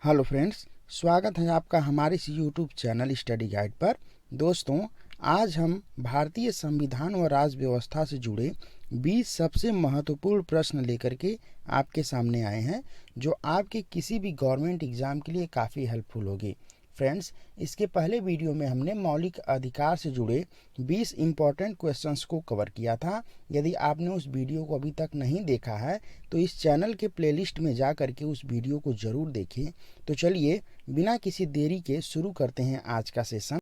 Hello friends, स्वागत है आपका हमारे इस यूट्यूब चैनल स्टडी गाइड पर। दोस्तों, आज हम भारतीय संविधान व राज्य व्यवस्था से जुड़े 20 सबसे महत्वपूर्ण प्रश्न लेकर के आपके सामने आए हैं, जो आपके किसी भी गवर्नमेंट एग्ज़ाम के लिए काफ़ी हेल्पफुल होगी। फ्रेंड्स, इसके पहले वीडियो में हमने मौलिक अधिकार से जुड़े 20 इम्पॉर्टेंट क्वेश्चंस को कवर किया था। यदि आपने उस वीडियो को अभी तक नहीं देखा है तो इस चैनल के प्लेलिस्ट में जा करके उस वीडियो को ज़रूर देखें। तो चलिए बिना किसी देरी के शुरू करते हैं आज का सेशन।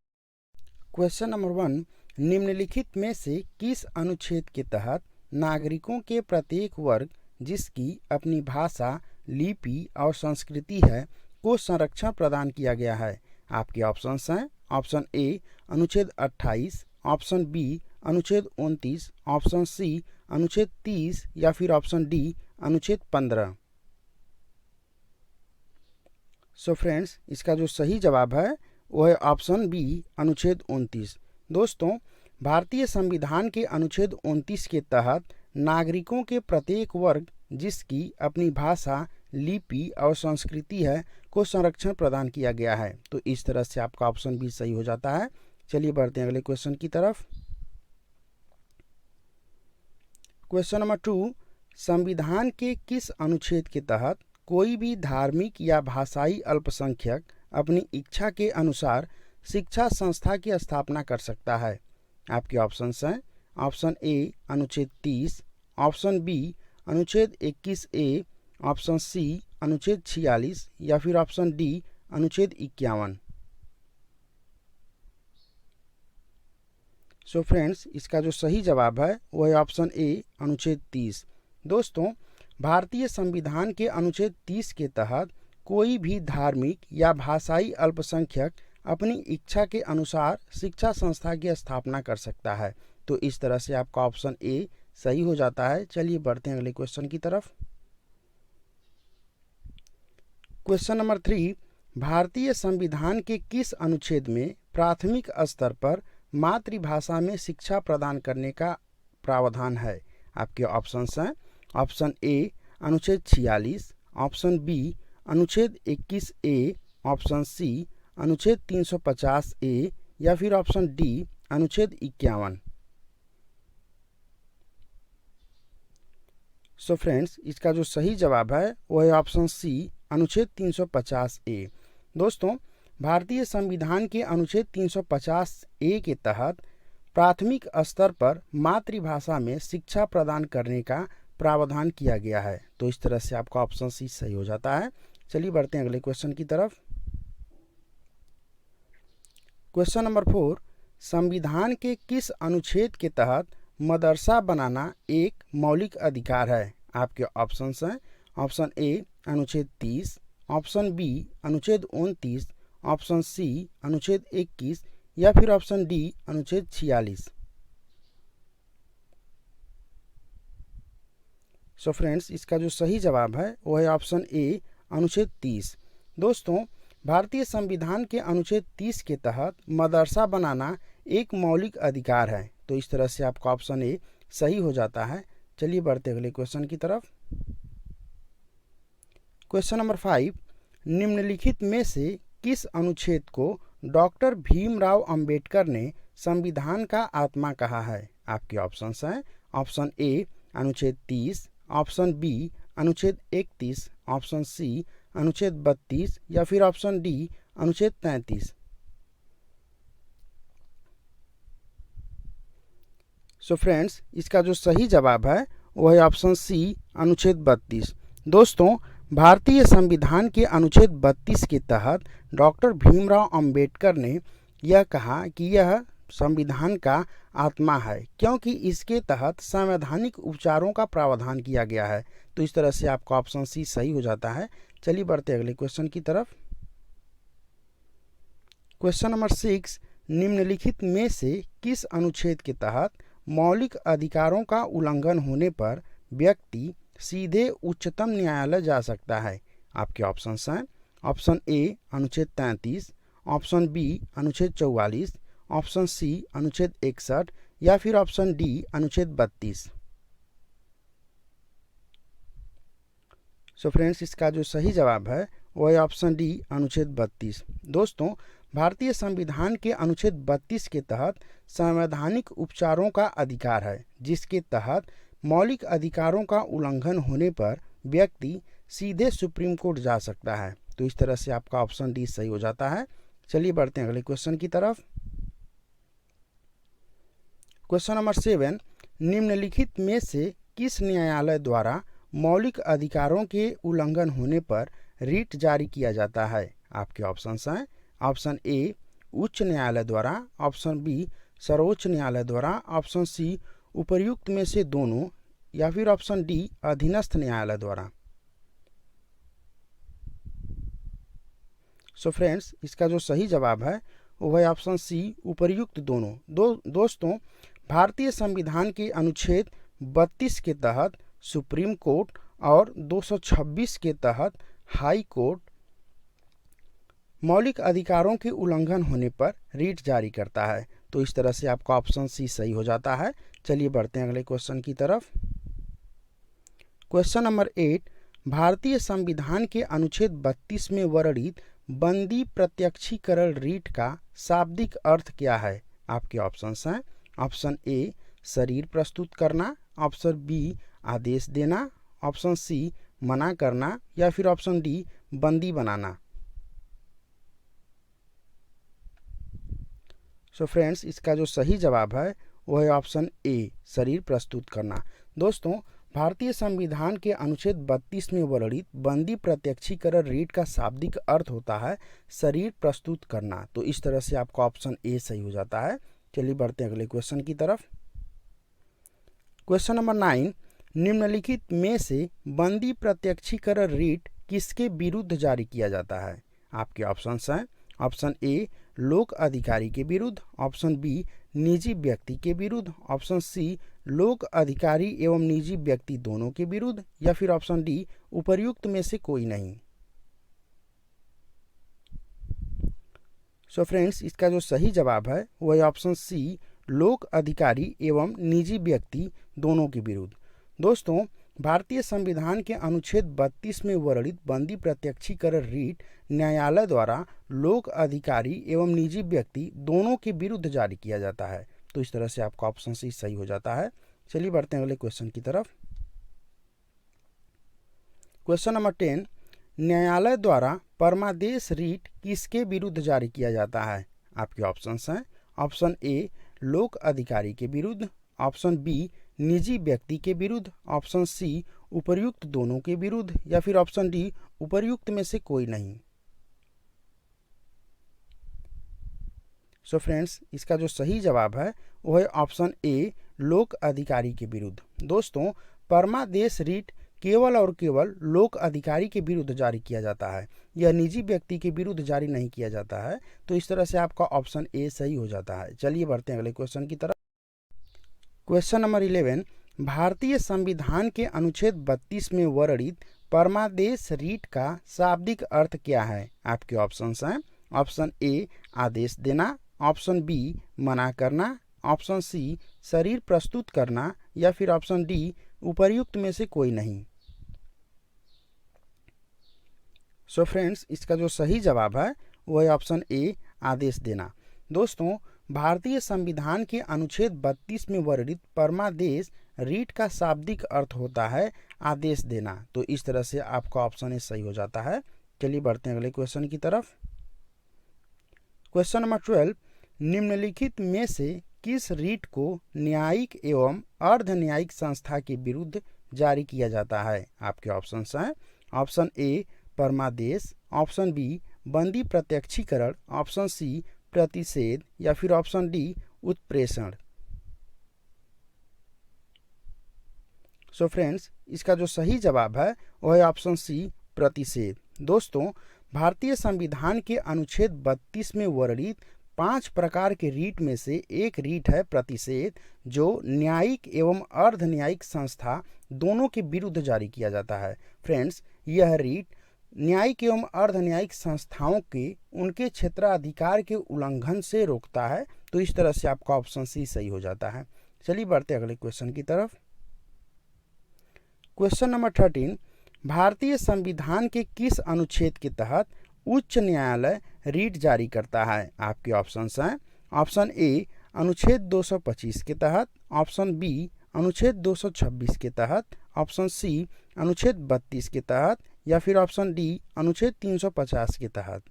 क्वेश्चन नंबर 1, निम्नलिखित में से किस अनुच्छेद के तहत नागरिकों के प्रत्येक वर्ग जिसकी अपनी भाषा, लिपि और संस्कृति है को संरक्षण प्रदान किया गया है? आपके ऑप्शंस हैं। ऑप्शन ए अनुच्छेद 28, ऑप्शन बी अनुच्छेद 29, ऑप्शन सी अनुच्छेद 30 या फिर ऑप्शन डी अनुच्छेद 15। सो फ्रेंड्स, इसका जो सही जवाब है वो है ऑप्शन बी अनुच्छेद 29। दोस्तों, भारतीय संविधान के अनुच्छेद 29 के तहत नागरिकों के प्रत्येक वर्ग जिसकी अपनी भाषा, लिपि और संस्कृति है को संरक्षण प्रदान किया गया है। तो इस तरह से आपका ऑप्शन बी सही हो जाता है। चलिए बढ़ते हैं अगले क्वेश्चन की तरफ। क्वेश्चन नंबर 2, संविधान के किस अनुच्छेद के तहत कोई भी धार्मिक या भाषाई अल्पसंख्यक अपनी इच्छा के अनुसार शिक्षा संस्था की स्थापना कर सकता है? आपके ऑप्शंस हैं। ऑप्शन ए अनुच्छेद 30, ऑप्शन बी अनुच्छेद 21A, ऑप्शन सी अनुच्छेद 46 या फिर ऑप्शन डी अनुच्छेद 51। सो फ्रेंड्स, इसका जो सही जवाब है वो है ऑप्शन ए अनुच्छेद 30। दोस्तों, भारतीय संविधान के अनुच्छेद 30 के तहत कोई भी धार्मिक या भाषाई अल्पसंख्यक अपनी इच्छा के अनुसार शिक्षा संस्था की स्थापना कर सकता है। तो इस तरह से आपका ऑप्शन ए सही हो जाता है। चलिए बढ़ते हैं अगले क्वेश्चन की तरफ। क्वेश्चन नंबर 3, भारतीय संविधान के किस अनुच्छेद में प्राथमिक स्तर पर मातृभाषा में शिक्षा प्रदान करने का प्रावधान है? आपके ऑप्शंस हैं। ऑप्शन ए अनुच्छेद 46, ऑप्शन बी अनुच्छेद 21A, ऑप्शन सी अनुच्छेद 350A या फिर ऑप्शन डी अनुच्छेद 51। सो फ्रेंड्स, इसका जो सही जवाब है वो है ऑप्शन सी अनुच्छेद 350A। दोस्तों, भारतीय संविधान के अनुच्छेद 350A के तहत प्राथमिक स्तर पर मातृभाषा में शिक्षा प्रदान करने का प्रावधान किया गया है। तो इस तरह से आपका ऑप्शन सी सही हो जाता है। चलिए बढ़ते हैं अगले क्वेश्चन की तरफ। क्वेश्चन नंबर 4, संविधान के किस अनुच्छेद के तहत मदरसा बनाना एक मौलिक अधिकार है? आपके ऑप्शंस हैं। ऑप्शन ए अनुच्छेद 30, ऑप्शन बी अनुच्छेद 29, ऑप्शन सी अनुच्छेद 21 या फिर ऑप्शन डी अनुच्छेद 46। सो फ्रेंड्स, इसका जो सही जवाब है वो है ऑप्शन ए अनुच्छेद 30। दोस्तों, भारतीय संविधान के अनुच्छेद 30 के तहत मदरसा बनाना एक मौलिक अधिकार है। तो इस तरह से आपका ऑप्शन ए सही हो जाता है। चलिए बढ़ते अगले क्वेश्चन की तरफ। क्वेश्चन नंबर 5, निम्नलिखित में से किस अनुच्छेद को डॉक्टर भीमराव अंबेडकर ने संविधान का आत्मा कहा है? आपके ऑप्शंस हैं। ऑप्शन ए अनुच्छेद 30, ऑप्शन बी अनुच्छेद 31, ऑप्शन सी अनुच्छेद 32 या फिर ऑप्शन डी अनुच्छेद 33। सो फ्रेंड्स, इसका जो सही जवाब है वो है ऑप्शन सी अनुच्छेद 32। दोस्तों, भारतीय संविधान के अनुच्छेद 32 के तहत डॉक्टर भीमराव अंबेडकर ने यह कहा कि यह संविधान का आत्मा है, क्योंकि इसके तहत संवैधानिक उपचारों का प्रावधान किया गया है। तो इस तरह से आपका ऑप्शन सी सही हो जाता है। चलिए बढ़ते अगले क्वेश्चन की तरफ। क्वेश्चन नंबर 6, निम्नलिखित में से किस अनुच्छेद के तहत मौलिक अधिकारों का उल्लंघन होने पर व्यक्ति सीधे उच्चतम न्यायालय जा सकता है? आपके ऑप्शंस हैं। ऑप्शन ए अनुच्छेद 33, ऑप्शन बी अनुच्छेद 44, ऑप्शन सी अनुच्छेद 61 या फिर ऑप्शन डी अनुच्छेद 32। सो फ्रेंड्स, इसका जो सही जवाब है वह है ऑप्शन डी अनुच्छेद 32। दोस्तों, भारतीय संविधान के अनुच्छेद 32 के तहत संवैधानिक उपचारों का अधिकार है, जिसके तहत मौलिक अधिकारों का उल्लंघन होने पर व्यक्ति सीधे सुप्रीम कोर्ट जा सकता है। तो इस तरह से आपका ऑप्शन डी सही हो जाता है। चलिए बढ़ते हैं अगले क्वेश्चन की तरफ। क्वेश्चन नंबर 7, निम्नलिखित में से किस न्यायालय द्वारा मौलिक अधिकारों के उल्लंघन होने पर रिट जारी किया जाता है? आपके ऑप्शंस हैं ऑप्शन ए उच्च न्यायालय द्वारा, ऑप्शन बी सर्वोच्च न्यायालय द्वारा, ऑप्शन सी उपर्युक्त में से दोनों, या फिर ऑप्शन डी अधीनस्थ न्यायालय द्वारा। सो फ्रेंड्स, इसका जो सही जवाब है वो है ऑप्शन सी उपर्युक्त दोनों। दोस्तों, भारतीय संविधान के अनुच्छेद 32 के तहत सुप्रीम कोर्ट और 226 के तहत हाई कोर्ट मौलिक अधिकारों के उल्लंघन होने पर रिट जारी करता है। तो इस तरह से आपका ऑप्शन सी सही हो जाता है। चलिए बढ़ते हैं अगले क्वेश्चन की तरफ। क्वेश्चन नंबर 8, भारतीय संविधान के अनुच्छेद 32 में वर्णित बंदी प्रत्यक्षीकरण रिट का शाब्दिक अर्थ क्या है? आपके ऑप्शंस हैं ऑप्शन ए शरीर प्रस्तुत करना, ऑप्शन बी आदेश देना, ऑप्शन सी मना करना, या फिर ऑप्शन डी बंदी बनाना। सो फ्रेंड्स, इसका जो सही जवाब है वो है ऑप्शन ए शरीर प्रस्तुत करना। दोस्तों, भारतीय संविधान के अनुच्छेद 32 में वर्णित बंदी प्रत्यक्षीकरण रिट का शाब्दिक अर्थ होता है शरीर प्रस्तुत करना। तो इस तरह से आपका ऑप्शन ए सही हो जाता है। चलिए बढ़ते हैं अगले क्वेश्चन की तरफ। क्वेश्चन नंबर 9, निम्नलिखित में से बंदी प्रत्यक्षीकरण रिट किसके विरुद्ध जारी किया जाता है? आपके ऑप्शंस हैं ऑप्शन ए लोक अधिकारी के विरुद्ध, ऑप्शन बी निजी व्यक्ति के विरुद्ध, ऑप्शन सी लोक अधिकारी एवं निजी व्यक्ति दोनों के विरुद्ध, या फिर ऑप्शन डी उपर्युक्त में से कोई नहीं। सो फ्रेंड्स, इसका जो सही जवाब है वो है ऑप्शन सी लोक अधिकारी एवं निजी व्यक्ति दोनों के विरुद्ध। दोस्तों, भारतीय संविधान के अनुच्छेद 32 में वर्णित बंदी प्रत्यक्षीकरण रिट न्यायालय द्वारा लोक अधिकारी एवं निजी व्यक्ति दोनों के विरुद्ध जारी किया जाता है। तो इस तरह से आपका ऑप्शन सी सही हो जाता है। चलिए बढ़ते हैं अगले क्वेश्चन की तरफ। क्वेश्चन नंबर 10, न्यायालय द्वारा परमादेश रिट किसके विरुद्ध जारी किया जाता है? आपके ऑप्शंस हैं ऑप्शन ए लोक अधिकारी के विरुद्ध, ऑप्शन बी निजी व्यक्ति के विरुद्ध, ऑप्शन सी उपर्युक्त दोनों के विरुद्ध, या फिर ऑप्शन डी उपर्युक्त में से कोई नहीं। सो फ्रेंड्स, इसका जो सही जवाब है वो है ऑप्शन ए लोक अधिकारी के विरुद्ध। दोस्तों, परमादेश रिट केवल और केवल लोक अधिकारी के विरुद्ध जारी किया जाता है, यह निजी व्यक्ति के विरुद्ध जारी नहीं किया जाता है। तो इस तरह से आपका ऑप्शन ए सही हो जाता है। चलिए बढ़ते हैं अगले क्वेश्चन की तरफ। क्वेश्चन नंबर 11, भारतीय संविधान के अनुच्छेद 32 में वर्णित परमादेश रिट का शाब्दिक अर्थ क्या है? आपके ऑप्शंस हैं ऑप्शन ए आदेश देना, ऑप्शन बी मना करना, ऑप्शन सी शरीर प्रस्तुत करना, या फिर ऑप्शन डी उपर्युक्त में से कोई नहीं। सो फ्रेंड्स, इसका जो सही जवाब है वो है ऑप्शन ए आदेश देना। दोस्तों, भारतीय संविधान के अनुच्छेद 32 में वर्णित परमादेश रिट का शाब्दिक अर्थ होता है आदेश देना। तो इस तरह से आपका ऑप्शन ए सही हो जाता है। चलिए बढ़ते हैं अगले क्वेश्चन की तरफ। क्वेश्चन नंबर 12, निम्नलिखित में से किस रिट को न्यायिक एवं अर्ध न्यायिक संस्था के विरुद्ध जारी किया जाता है? आपके ऑप्शंस हैं ऑप्शन ए परमादेश, ऑप्शन बी बंदी प्रत्यक्षीकरण, ऑप्शन सी प्रतिषेध, या फिर ऑप्शन डी उत्प्रेषण। सो फ्रेंड्स, इसका जो सही जवाब है वो है ऑप्शन सी प्रतिषेध। दोस्तों, भारतीय संविधान के अनुच्छेद 32 में वर्णित 5 प्रकार के रीट में से एक रीट है प्रतिषेध, जो न्यायिक एवं अर्ध न्यायिक संस्था दोनों के विरुद्ध जारी किया जाता है। फ्रेंड्स, यह रीट न्यायिक एवं अर्ध न्यायिक संस्थाओं के उनके क्षेत्राधिकार के उल्लंघन से रोकता है। तो इस तरह से आपका ऑप्शन सी सही हो जाता है। चलिए बढ़ते अगले क्वेश्चन की तरफ। क्वेश्चन नंबर 13, भारतीय संविधान के किस अनुच्छेद के तहत उच्च न्यायालय रीट जारी करता है? आपके ऑप्शंस हैं। ऑप्शन ए अनुच्छेद 225 के तहत, ऑप्शन बी अनुच्छेद 226 के तहत, ऑप्शन सी अनुच्छेद 32 के तहत, या फिर ऑप्शन डी अनुच्छेद 350 के तहत।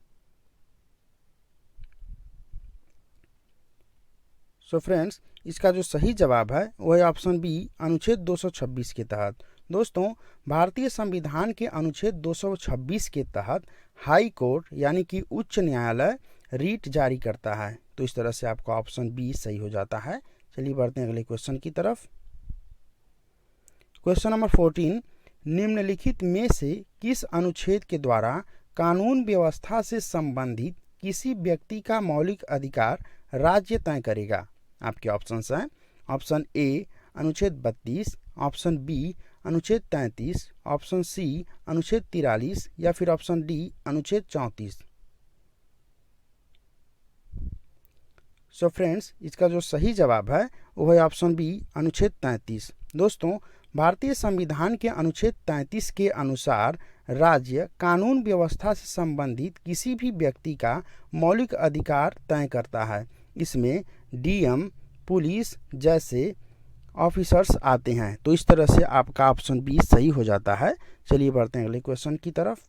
सो फ्रेंड्स, इसका जो सही जवाब है वो है ऑप्शन बी अनुच्छेद 226 के तहत। दोस्तों, भारतीय संविधान के अनुच्छेद 226 के तहत हाई कोर्ट यानी कि उच्च न्यायालय रीट जारी करता है। तो इस तरह से आपका ऑप्शन बी सही हो जाता है। चलिए बढ़ते हैं अगले क्वेश्चन की तरफ। क्वेश्चन नंबर 14, निम्नलिखित में से किस अनुच्छेद के द्वारा कानून व्यवस्था से संबंधित किसी व्यक्ति का मौलिक अधिकार राज्य तय करेगा? आपके ऑप्शंस हैं। ऑप्शन ए अनुच्छेद 32, ऑप्शन बी अनुच्छेद 33, ऑप्शन सी अनुच्छेद 43, या फिर ऑप्शन डी अनुच्छेद 34। सो फ्रेंड्स, इसका जो सही जवाब है वो है ऑप्शन बी अनुच्छेद 33। दोस्तों, भारतीय संविधान के अनुच्छेद 33 के अनुसार राज्य कानून व्यवस्था से संबंधित किसी भी व्यक्ति का मौलिक अधिकार तय करता है। इसमें डीएम, पुलिस जैसे ऑफिसर्स आते हैं। तो इस तरह से आपका ऑप्शन बी सही हो जाता है। चलिए बढ़ते हैं अगले क्वेश्चन की तरफ।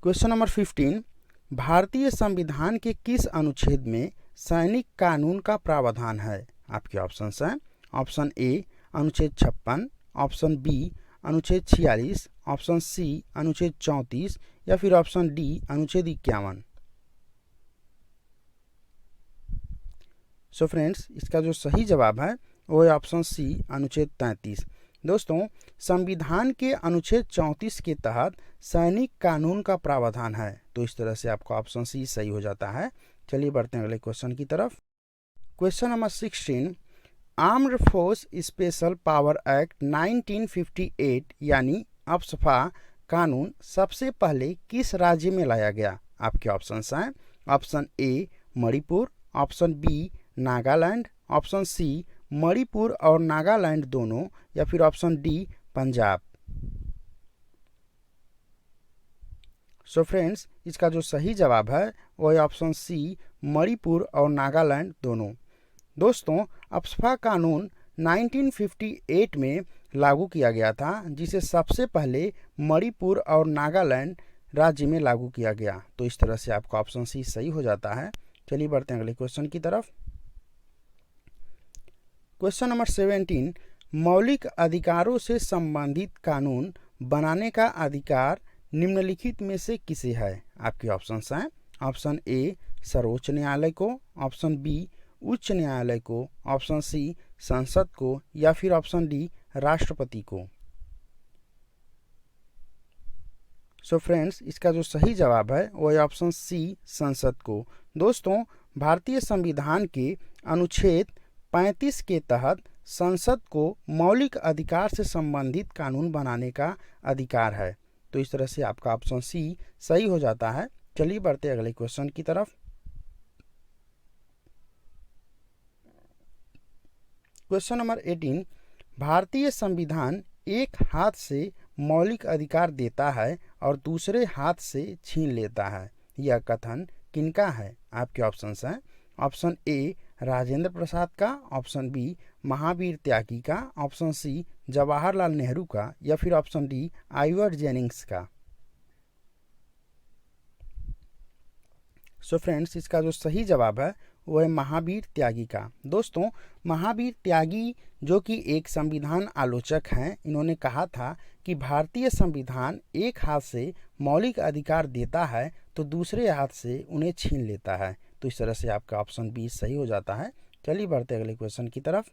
क्वेश्चन नंबर 15, भारतीय संविधान के किस अनुच्छेद में सैनिक कानून का प्रावधान है? आपके ऑप्शंस हैं। ऑप्शन ए अनुच्छेद 56, ऑप्शन बी अनुच्छेद 46, ऑप्शन सी अनुच्छेद 34, या फिर ऑप्शन डी अनुच्छेद 51। सो फ्रेंड्स, इसका जो सही जवाब है वो है ऑप्शन सी अनुच्छेद 33। दोस्तों, संविधान के अनुच्छेद 34 के तहत सैनिक कानून का प्रावधान है। तो इस तरह से आपका ऑप्शन सी सही हो जाता है। चलिए बढ़ते हैं अगले क्वेश्चन की तरफ। Question number 16, armed force special power act 1958 यानी अप्सफा कानून सबसे पहले किस राज्य में लाया गया? आपके ऑप्शंस हैं। Option A Manipur, option B Nagaland, option C Manipur और नागालैंड दोनों, या फिर option D Punjab. So friends, इसका जो सही जवाब है वो है ऑप्शन सी मणिपुर और नागालैंड दोनों। दोस्तों, अप्सफा कानून 1958 में लागू किया गया था, जिसे सबसे पहले मणिपुर और नागालैंड राज्य में लागू किया गया। तो इस तरह से आपका ऑप्शन सी सही हो जाता है। चलिए बढ़ते हैं अगले क्वेश्चन की तरफ। क्वेश्चन नंबर 17, मौलिक अधिकारों से संबंधित कानून बनाने का अधिकार निम्नलिखित में से किसे है? आपके ऑप्शंस हैं। ऑप्शन ए सर्वोच्च न्यायालय को, ऑप्शन बी उच्च न्यायालय को, ऑप्शन सी संसद को, या फिर ऑप्शन डी राष्ट्रपति को। सो फ्रेंड्स, इसका जो सही जवाब है वो है ऑप्शन सी संसद को। दोस्तों, भारतीय संविधान के अनुच्छेद 35 के तहत संसद को मौलिक अधिकार से संबंधित कानून बनाने का अधिकार है। तो इस तरह से आपका ऑप्शन सी सही हो जाता है। चलिए बढ़ते अगले क्वेश्चन की तरफ। क्वेश्चन नंबर 18, भारतीय संविधान एक हाथ से मौलिक अधिकार देता है और दूसरे हाथ से छीन लेता है। यह कथन किनका है? आपके ऑप्शंस हैं। ऑप्शन ए राजेंद्र प्रसाद का, ऑप्शन बी महावीर त्यागी का, ऑप्शन सी जवाहरलाल नेहरू का, या फिर ऑप्शन डी आइवर जेनिंग्स का। सो फ्रेंड्स, इसका जो सही जवाब है वो है महावीर त्यागी का। दोस्तों, महावीर त्यागी जो कि एक संविधान आलोचक हैं, इन्होंने कहा था कि भारतीय संविधान एक हाथ से मौलिक अधिकार देता है तो दूसरे हाथ से उन्हें छीन लेता है। तो इस तरह से आपका ऑप्शन बी सही हो जाता है। चलिए बढ़ते अगले क्वेश्चन की तरफ।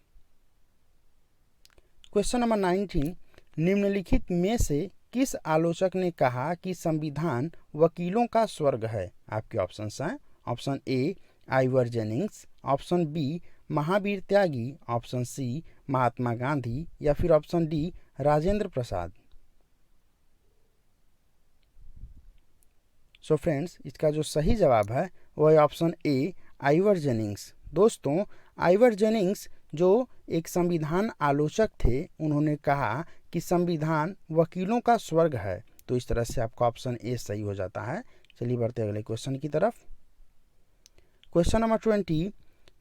क्वेश्चन नंबर 19, निम्नलिखित में से किस आलोचक ने कहा कि संविधान वकीलों का स्वर्ग है? आपके ऑप्शंस हैं। Option A Ivor Jennings, option B Mahavir Tyagi, option C Mahatma Gandhi, या फिर option D Rajendra Prasad. So friends, इसका जो सही जवाब है वो है ऑप्शन ए आइवर जेनिंग्स। दोस्तों, आइवर जेनिंग्स जो एक संविधान आलोचक थे, उन्होंने कहा कि संविधान वकीलों का स्वर्ग है। तो इस तरह से आपका ऑप्शन ए सही हो जाता है। चलिए बढ़ते अगले क्वेश्चन की तरफ। क्वेश्चन नंबर 20,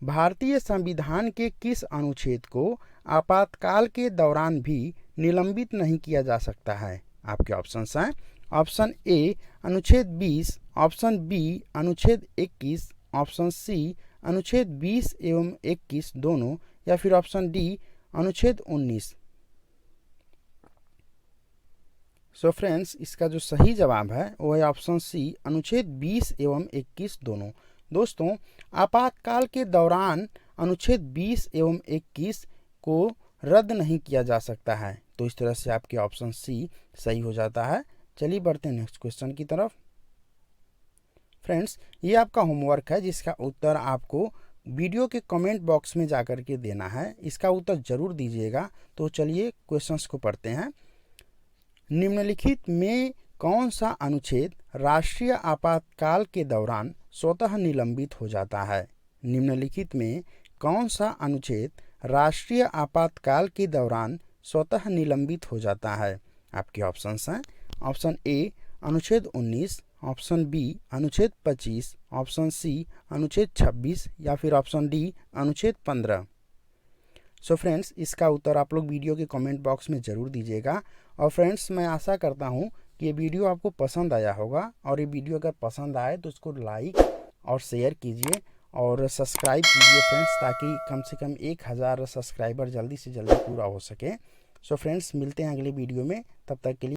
भारतीय संविधान के किस अनुच्छेद को आपातकाल के दौरान भी निलंबित नहीं किया जा सकता है? आपके ऑप्शंस हैं ऑप्शन ए अनुच्छेद 20, ऑप्शन बी अनुच्छेद 21, ऑप्शन सी अनुच्छेद 20 एवं 21 दोनों, या फिर ऑप्शन डी अनुच्छेद 19। सो फ्रेंड्स, इसका जो सही जवाब है वो है ऑप्शन सी अनुच्छेद 20 एवं 21 दोनों। दोस्तों, आपातकाल के दौरान अनुच्छेद 20 एवं 21 को रद्द नहीं किया जा सकता है। तो इस तरह से आपके ऑप्शन सी सही हो जाता है। चलिए बढ़ते हैं नेक्स्ट क्वेश्चन की तरफ। फ्रेंड्स, ये आपका होमवर्क है जिसका उत्तर आपको वीडियो के कमेंट बॉक्स में जाकर के देना है। इसका उत्तर जरूर दीजिएगा। तो चलिए क्वेश्चंस को पढ़ते हैं। निम्नलिखित में कौन सा अनुच्छेद राष्ट्रीय आपातकाल के दौरान स्वतः निलंबित हो जाता है? निम्नलिखित में कौन सा अनुच्छेद राष्ट्रीय आपातकाल के दौरान स्वतः निलंबित हो जाता है? आपके ऑप्शंस हैं ऑप्शन ए अनुच्छेद 19, ऑप्शन बी अनुच्छेद 25, ऑप्शन सी अनुच्छेद 26, या फिर ऑप्शन डी अनुच्छेद 15। सो फ्रेंड्स, इसका उत्तर आप लोग वीडियो के कमेंट बॉक्स में ज़रूर दीजिएगा। और फ्रेंड्स, मैं आशा करता हूँ कि ये वीडियो आपको पसंद आया होगा, और ये वीडियो अगर पसंद आए तो इसको लाइक और शेयर कीजिए और सब्सक्राइब कीजिए फ्रेंड्स, ताकि कम से कम 1000 सब्सक्राइबर जल्दी से जल्दी पूरा हो सके। सो फ्रेंड्स, मिलते हैं अगले वीडियो में। तब तक के लिए